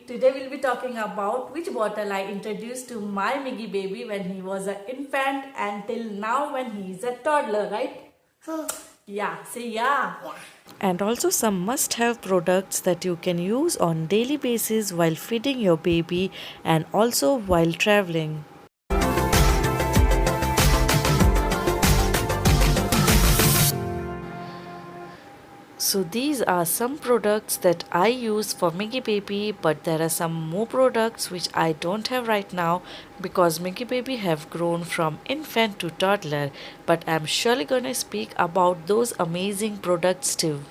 Today we'll be talking about which bottle I introduced to my Miggy baby when he was an infant until now when he is a toddler, right? Yeah, say yeah. And also some must-have products that you can use on daily basis while feeding your baby and also while traveling. So these are some products that I use for Miggy Baby, but there are some more products which I don't have right now because Miggy Baby have grown from infant to toddler, but I'm surely gonna speak about those amazing products too.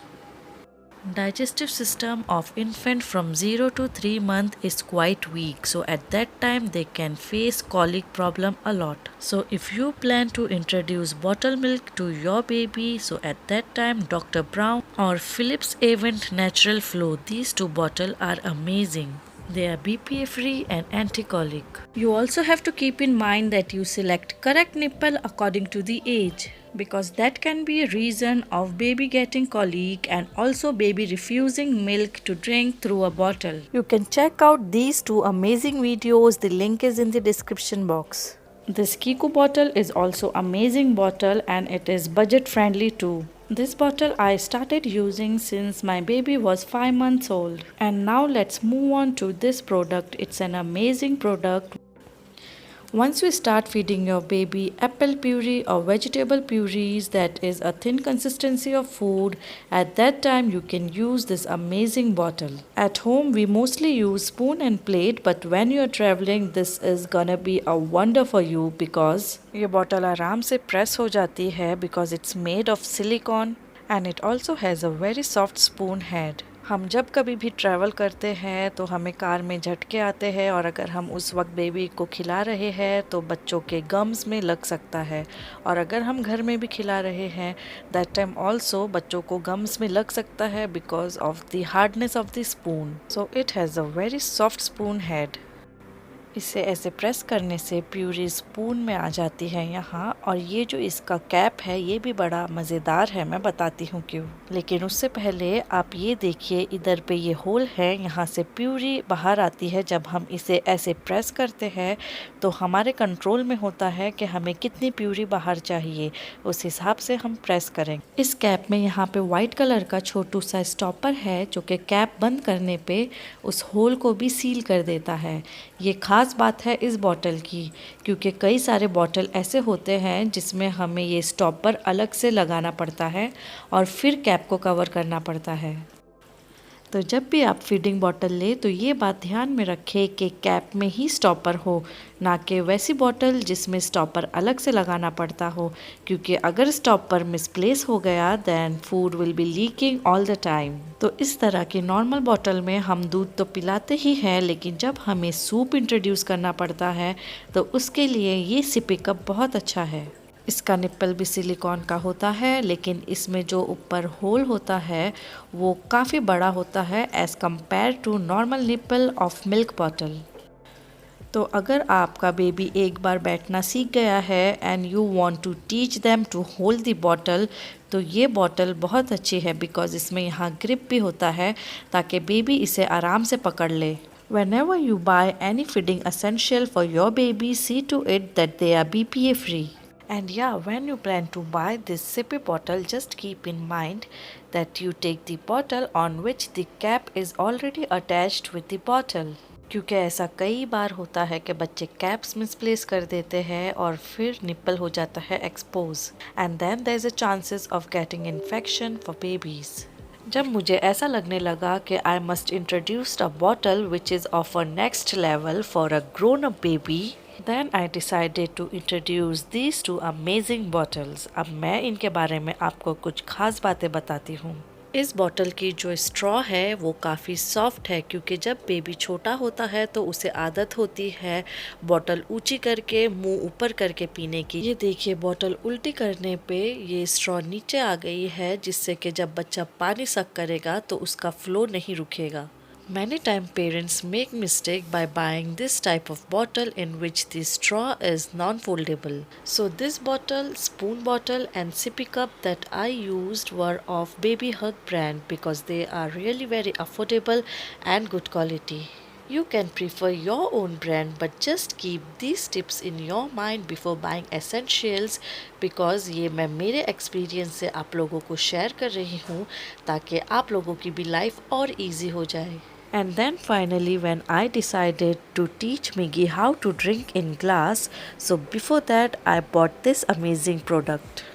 Digestive system of infant from 0 to 3 month is quite weak, so at that time they can face colic problem a lot. So if you plan to introduce bottle milk to your baby, so at that time Dr. Brown or Philips Avent Natural Flow, these two bottles are amazing. They are BPA free and anti-colic. You also have to keep in mind that you select correct nipple according to the age because that can be a reason of baby getting colic and also baby refusing milk to drink through a bottle. You can check out these two amazing videos. The link is in the description box. This Kiku bottle is also amazing bottle and it is budget friendly too. This bottle I started using since my baby was 5 months old. And now let's move on to this product. It's an amazing product. Once you start feeding your baby apple puree or vegetable purees, that is a thin consistency of food, at that time you can use this amazing bottle. At home we mostly use spoon and plate, but when you are traveling this is gonna be a wonder for you because ये bottle आराम से press हो जाती है because it's made of silicone and it also has a very soft spoon head. हम जब कभी भी ट्रैवल करते हैं तो हमें कार में झटके आते हैं और अगर हम उस वक्त बेबी को खिला रहे हैं तो बच्चों के गम्स में लग सकता है और अगर हम घर में भी खिला रहे हैं दैट टाइम ऑल्सो बच्चों को गम्स में लग सकता है because of the hardness of the spoon. So it has a very soft spoon head. इसे ऐसे प्रेस करने से प्यूरी स्पून में आ जाती है यहाँ. और ये जो इसका कैप है ये भी बड़ा मज़ेदार है, मैं बताती हूँ क्यों. लेकिन उससे पहले आप ये देखिए इधर पे ये होल है, यहाँ से प्यूरी बाहर आती है. जब हम इसे ऐसे प्रेस करते हैं तो हमारे कंट्रोल में होता है कि हमें कितनी प्यूरी बाहर चाहिए, उस हिसाब से हम प्रेस करें. इस कैप में यहाँ पे वाइट कलर का छोटू सा स्टॉपर है जो कि कैप बंद करने पे उस होल को भी सील कर देता है. ये खास बात है इस बॉटल की क्योंकि कई सारे बॉटल ऐसे होते हैं जिसमें हमें ये स्टॉपर अलग से लगाना पड़ता है और फिर कैप को कवर करना पड़ता है. तो जब भी आप फीडिंग बॉटल ले तो ये बात ध्यान में रखें कि कैप में ही स्टॉपर हो, ना कि वैसी बॉटल जिसमें स्टॉपर अलग से लगाना पड़ता हो, क्योंकि अगर स्टॉपर मिसप्लेस हो गया then food will be leaking all the time. तो इस तरह की नॉर्मल बॉटल में हम दूध तो पिलाते ही हैं, लेकिन जब हमें सूप इंट्रोड्यूस करना पड़ता है तो उसके लिए ये सिपी कप बहुत अच्छा है. इसका निप्पल भी सिलिकॉन का होता है, लेकिन इसमें जो ऊपर होल होता है वो काफ़ी बड़ा होता है as compare to normal nipple of milk bottle. तो अगर आपका बेबी एक बार बैठना सीख गया है and you want to teach them to hold the bottle, तो ये बॉटल बहुत अच्छी है बिकॉज इसमें यहाँ ग्रिप भी होता है ताकि बेबी इसे आराम से पकड़ ले. Whenever you buy any feeding essential for your baby, see to it that they are BPA free. And yeah, when you plan to buy this sippy bottle, just keep in mind that you take the bottle on which the cap is already attached with the bottle. क्योंकि ऐसा कई बार होता है कि बच्चे caps misplace कर देते हैं और फिर निप्पल हो जाता है expose and then there is a chances of getting infection for babies. जब मुझे ऐसा लगने लगा कि I must introduce a bottle which is of a next level for a grown up baby, then I decided to introduce these two amazing bottles. अब मैं इनके बारे में आपको कुछ खास बातें बताती हूँ. इस बॉटल की जो स्ट्रॉ है वो काफ़ी सॉफ्ट है क्योंकि जब बेबी छोटा होता है तो उसे आदत होती है बॉटल ऊंची करके मुंह ऊपर करके पीने की. ये देखिए बॉटल उल्टी करने पे ये स्ट्रॉ नीचे आ गई है जिससे कि जब बच्चा पानी सक करेगा तो उसका फ्लो नहीं रुकेगा. Many time parents make mistake by buying this type of bottle in which the straw is non-foldable. So this bottle, spoon bottle and sippy cup that I used were of Baby Hug brand because they are really very affordable and good quality. You can prefer your own brand, but just keep these tips in your mind before buying essentials, because ये मैं मेरे experience से आप लोगों को share कर रही हूँ ताकि आप लोगों की भी लाइफ और इजी हो जाए. And then finally, when I decided to teach Miggy how to drink in glass, so before that I bought this amazing product.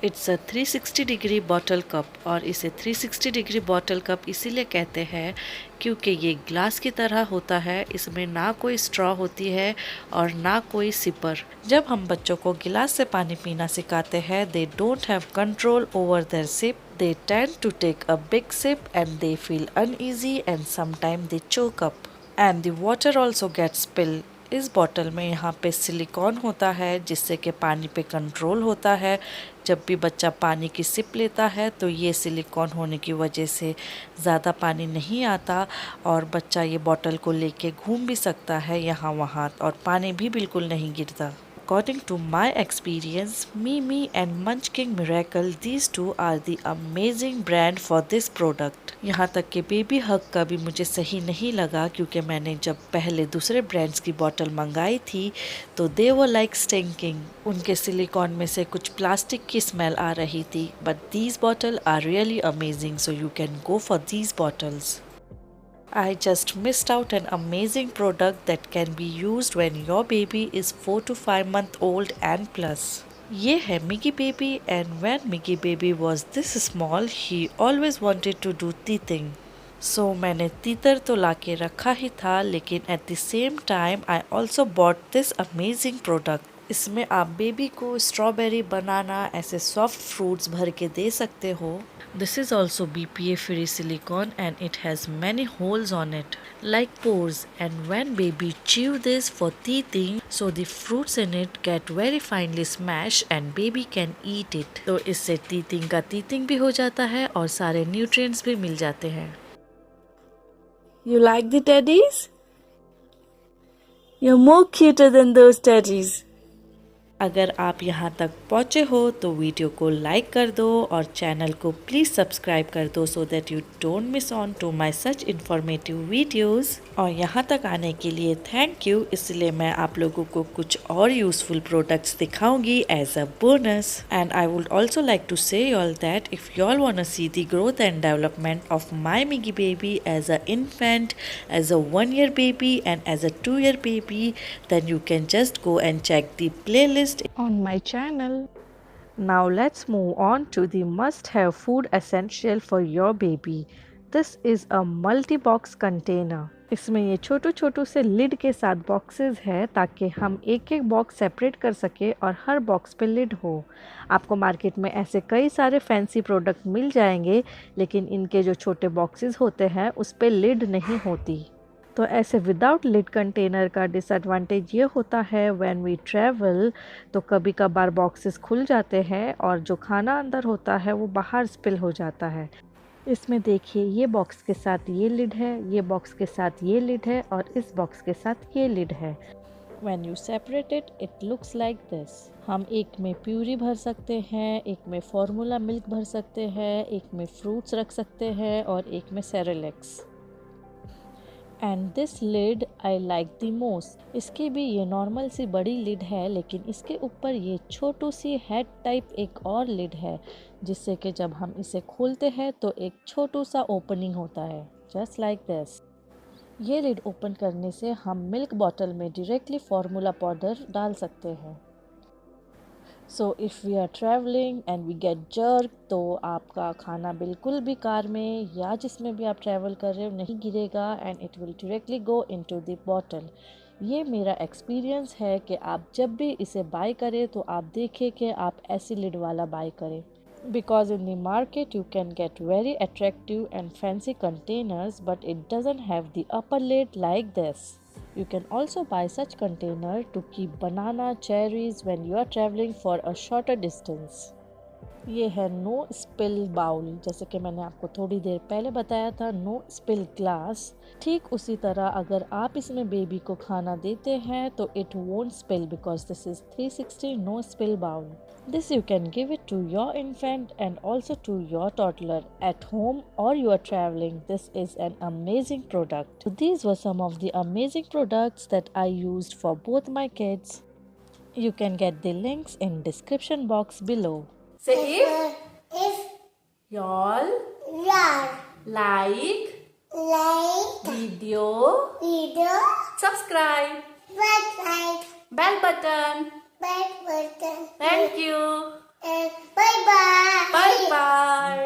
It's a 360 degree bottle cup, और इसे 360 डिग्री बॉटल कप इसीलिए कहते हैं क्योंकि ये glass की तरह होता है. इसमें ना कोई स्ट्रॉ होती है और ना कोई सिपर. जब हम बच्चों को गिलास से पानी पीना सिखाते हैं, they don't have control over their sip. They tend to take a big sip and they feel uneasy and sometimes they choke up. And the water also gets spilled. इस बॉटल में यहाँ पे सिलिकॉन होता है जिससे कि पानी पे कंट्रोल होता है. जब भी बच्चा पानी की सिप लेता है तो ये सिलिकॉन होने की वजह से ज़्यादा पानी नहीं आता और बच्चा ये बॉटल को लेके घूम भी सकता है यहाँ वहाँ, और पानी भी बिल्कुल नहीं गिरता. According to my experience, Mimi and Munch King Miracle, these two are the amazing brand for this product. यहाँ तक कि बेबी हग का भी मुझे सही नहीं लगा क्योंकि मैंने जब पहले दूसरे ब्रांड्स की बॉटल मंगाई थी तो they were like stinking. उनके सिलिकॉन में से कुछ प्लास्टिक की स्मेल आ रही थी. But these bottles are really amazing, so you can go for these bottles. I just missed out an amazing product that can be used when your baby is 4 to 5 month old and plus. ये है Miggy Baby, and when Miggy Baby was this small, he always wanted to do teething. So मैंने तीतर तो लाके रखा ही था, लेकिन at the same time I also bought this amazing product. इसमें आप बेबी को स्ट्रॉबेरी, बनाना ऐसे सॉफ्ट फ्रूट्स भर के दे सकते हो. This is also BPA free silicone and it has many holes on it, like pores, and when baby chew this for teething, so the fruits in it get very finely smashed and baby can eat it. तो इससे teething का teething भी हो जाता है और सारे nutrients भी मिल जाते हैं. You like the teddies? You're more cuter than those teddies. अगर आप यहाँ तक पहुँचे हो तो वीडियो को लाइक कर दो और चैनल को प्लीज़ सब्सक्राइब कर दो so that you don't miss on to my such informative videos. और यहाँ तक आने के लिए थैंक यू. इसलिए मैं आप लोगों को कुछ और यूज़फुल प्रोडक्ट्स दिखाऊंगी as a bonus. And I would also like to say all that if you all want to see the growth and development of my Miggy baby as a infant, as a 1 year baby and as a 2 year baby, then you can just go and check the playlist On my channel. Now let's move on to the must-have food essential for your baby. This is a multi-box container. इसमें ये छोटू छोटू से lid के साथ boxes है ताकि हम एक एक बॉक्स सेपरेट कर सके और हर बॉक्स पे लिड हो. आपको मार्केट में ऐसे कई सारे फैंसी प्रोडक्ट मिल जाएंगे, लेकिन इनके जो छोटे बॉक्सेस होते हैं उस पे लिड नहीं होती. तो ऐसे विदाउट लिड कंटेनर का डिसएडवांटेज ये होता है व्हेन वी ट्रैवल, तो कभी कभार बॉक्सेस खुल जाते हैं और जो खाना अंदर होता है वो बाहर स्पिल हो जाता है. इसमें देखिए, ये बॉक्स के साथ ये लिड है, ये बॉक्स के साथ ये लिड है और इस बॉक्स के साथ ये लिड है. When you separate it, it looks like this. हम एक में प्यूरी भर सकते हैं, एक में फॉर्मूला मिल्क भर सकते हैं, एक में फ्रूट्स रख सकते हैं और एक में cerelacs. And this lid I like the most. इसकी भी ये नॉर्मल सी बड़ी लिड है, लेकिन इसके ऊपर ये छोटू सी हेड टाइप एक और लिड है, जिससे कि जब हम इसे खोलते हैं तो एक छोटू सा ओपनिंग होता है, जस्ट लाइक दिस. ये लिड ओपन करने से हम मिल्क बॉटल में डायरेक्टली फार्मूला पाउडर डाल सकते हैं. So if we are travelling and we get jerk, तो आपका खाना बिल्कुल भी कार में या जिसमें भी आप ट्रैवल कर रहे हो नहीं गिरेगा and it will directly go into the bottle. ये मेरा एक्सपीरियंस है कि आप जब भी इसे बाय करें तो आप देखें कि आप ऐसी लिड वाला बाय करें, because in the market you can get very attractive and fancy containers, but it doesn't have the upper lid like this. You can also buy such container to keep banana, cherries when you are traveling for a shorter distance. ये है no spill bowl, जैसे कि मैंने आपको थोड़ी देर पहले बताया था, नो स्पिल ग्लास। ठीक उसी तरह अगर आप इसमें बेबी को खाना देते हैं तो it won't spill because this is 360 no spill bowl. This you can give it to your infant and also to your toddler at home or you are traveling. This is an amazing product. So these were some of the amazing products that I used for both my kids. You can get the links in description box below. Say if y'all like video, subscribe, bell button. Thank you. Bye bye. Bye bye.